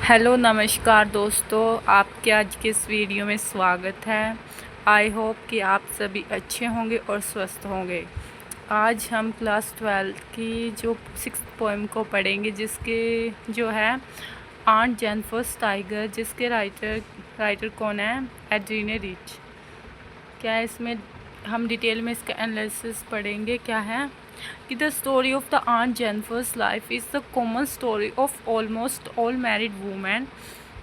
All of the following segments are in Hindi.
हेलो नमस्कार दोस्तों, आपके आज के इस वीडियो में स्वागत है। आई होप कि आप सभी अच्छे होंगे और स्वस्थ होंगे। आज हम क्लास 12 की जो 6th पोएम को पढ़ेंगे, जिसके जो है आंट जेनिफर टाइगर, जिसके राइटर कौन है? एड्रीने रिच। क्या है इसमें हम डिटेल में इसका एनालिसिस पढ़ेंगे। क्या है कि the story of the aunt Jennifer's life is the common story of almost all married women.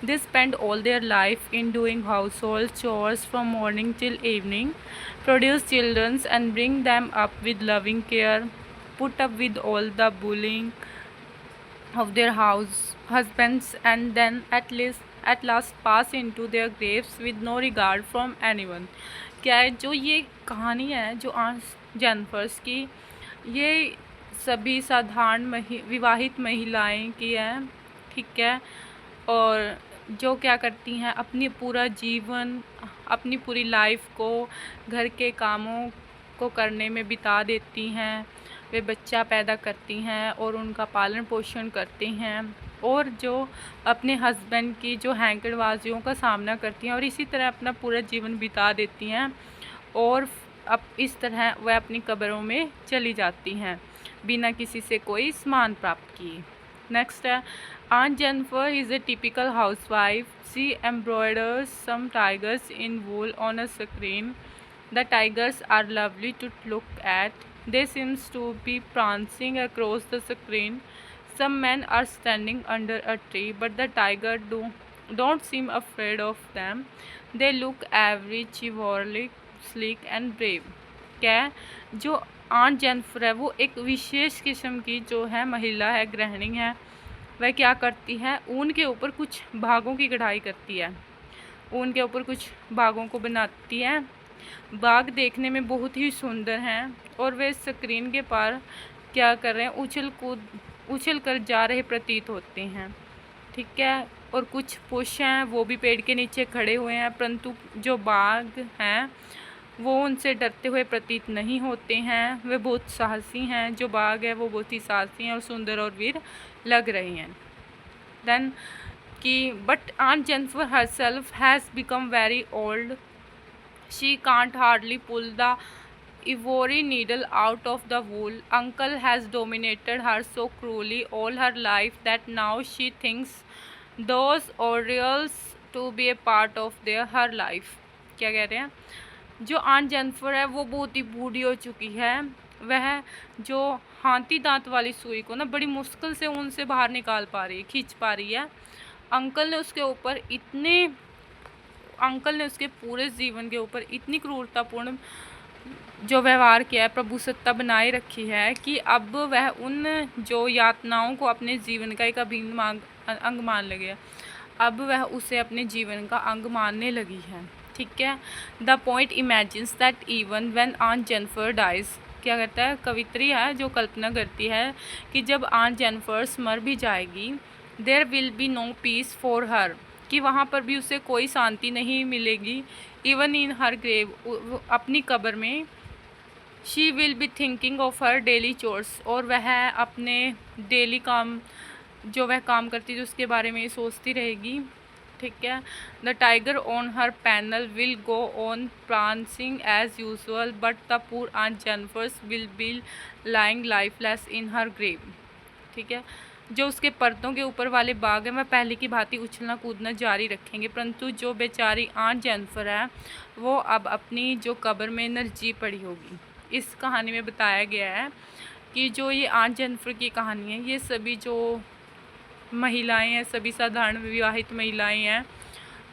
They spend all their life in doing household chores from morning till evening, produce children and bring them up with loving care, put up with all the bullying of their husbands, and then at last pass into their graves with no regard from anyone. क्या है जो ये कहानी है जो आंट जेनिफर्स की, ये सभी साधारण विवाहित महिलाएं की है, ठीक है। और जो क्या करती हैं, अपनी पूरा जीवन, अपनी पूरी लाइफ को घर के कामों को करने में बिता देती हैं। वे बच्चा पैदा करती हैं और उनका पालन पोषण करती हैं, और जो अपने हस्बैंड की जो हैंकड़बाजियों का सामना करती हैं, और इसी तरह अपना पूरा जीवन बिता देती हैं, और अब इस तरह वह अपनी कब्रों में चली जाती हैं बिना किसी से कोई सम्मान प्राप्त किए। नेक्स्ट है Aunt Jennifer is a typical housewife. She embroiders some tigers in wool on a screen. The tigers are lovely to look at. They seem to be prancing across the screen. Some men are standing under a tree, but the don't seem afraid of them. They look very chivalric, sleek and brave. क्या है जो आंट जेनिफर है, वो एक विशेष किस्म की जो है महिला है, गृहिणी है। वह क्या करती है, ऊन के ऊपर कुछ भागों की कढ़ाई करती है, ऊन के ऊपर कुछ भागों को बनाती है। बाग देखने में बहुत ही सुंदर हैं, और वे स्क्रीन के पार क्या कर रहे हैं, उछल कर जा रहे प्रतीत होते हैं, ठीक है। और कुछ पुरुष हैं, वो भी पेड़ के नीचे खड़े हुए हैं, परंतु जो बाघ हैं वो उनसे डरते हुए प्रतीत नहीं होते हैं। वे बहुत साहसी हैं, जो बाघ है वो बहुत ही साहसी हैं और सुंदर और वीर लग रहे हैं। देन कि but aunt Jennifer herself has become very old. She can't hardly pull the ivory needle out of the wool. Uncle has dominated her so cruelly all her life that now she thinks those orioles to be a part of her life. क्या कह रहे हैं, जो आंट जेनिफर है वो बहुत ही बूढ़ी हो चुकी है। वह जो हाथी दांत वाली सुई को ना बड़ी मुश्किल से उनसे बाहर निकाल पा रही है, खींच पा रही है। अंकल ने उसके पूरे जीवन के ऊपर इतनी क्रूरतापूर्ण जो व्यवहार किया है, प्रभुसत्ता बनाए रखी है, कि अब वह उन जो यातनाओं को अपने जीवन का एक अभिन्न अंग मान लगे। अब वह उसे अपने जीवन का अंग मानने लगी है, ठीक है। The point imagines that even when aunt Jennifer dies, क्या करता है, कवित्री है जो कल्पना करती है कि जब आंट जेनिफर्स मर भी जाएगी, there will be no peace for her, कि वहाँ पर भी उसे कोई शांति नहीं मिलेगी। इवन इन हर ग्रेव, अपनी कब्र में, she will be thinking of her daily chores, और वह अपने डेली काम जो वह काम करती है उसके बारे में सोचती रहेगी, ठीक है। The tiger on her panel will go on prancing as usual, but the poor aunt Jennifer's will be lying lifeless in her grave, ठीक है। जो उसके पर्दों के ऊपर वाले बाग हैं वह पहले की भांति उछलना कूदना जारी रखेंगे, परंतु जो बेचारी आंट जेनिफर है वो अब अपनी जो कब्र में निर्जीव पड़ी होगी। इस कहानी में बताया गया है कि जो ये आंट जेनिफर की कहानी है, ये सभी जो महिलाएं हैं, सभी साधारण विवाहित महिलाएं हैं,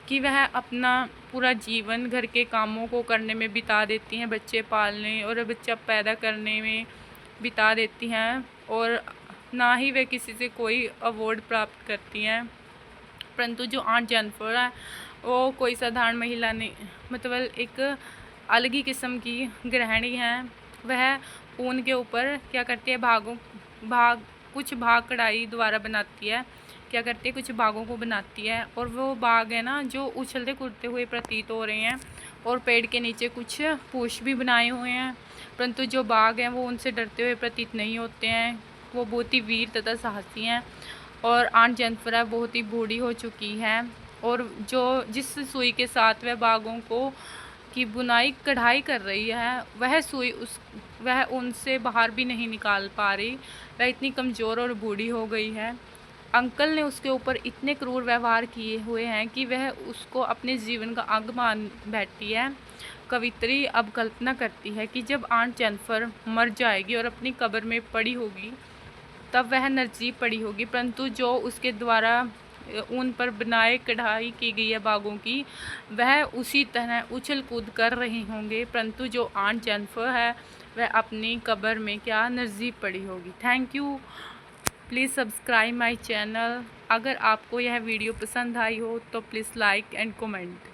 कि वह अपना पूरा जीवन घर के कामों को करने में बिता देती हैं, बच्चे पालने और बच्चा पैदा करने में बिता देती हैं, और ना ही वे किसी से कोई अवार्ड प्राप्त करती हैं। परंतु जो आंट जेनिफर है वो कोई साधारण महिला नहीं, मतलब एक अलग ही किस्म की गृहिणी हैं। वह ऊन के ऊपर क्या करती है, कुछ भाग कढ़ाई द्वारा बनाती है, क्या करती है, कुछ भागों को बनाती है, और वो बाग है ना जो उछलते कूदते हुए प्रतीत हो रहे हैं, और पेड़ के नीचे कुछ पुष्प भी बनाए हुए हैं, परंतु जो बाग हैं वो उनसे डरते हुए प्रतीत नहीं होते हैं। वो बहुत ही वीर तथा साहसी हैं, और आंट जेनिफर है बहुत ही बूढ़ी हो चुकी हैं और जिस सुई के साथ वह बागों को की बुनाई कढ़ाई कर रही है वह सुई वह उनसे बाहर भी नहीं निकाल पा रही। वह इतनी कमज़ोर और बूढ़ी हो गई है। अंकल ने उसके ऊपर इतने क्रूर व्यवहार किए हुए हैं कि वह उसको अपने जीवन का अंग मान बैठी है। कवित्री अब कल्पना करती है कि जब आंट जेनिफर मर जाएगी और अपनी कब्र में पड़ी होगी तब वह निर्जीव पड़ी होगी, परंतु जो उसके द्वारा ऊन पर बनाए कढ़ाई की गई है बागों की वह उसी तरह उछल कूद कर रही होंगे, परंतु जो आंट जेनिफर है वह अपनी कब्र में क्या निर्जीव पड़ी होगी। Thank you. Please subscribe my channel. अगर आपको यह वीडियो पसंद आई हो तो प्लीज़ लाइक एंड कमेंट।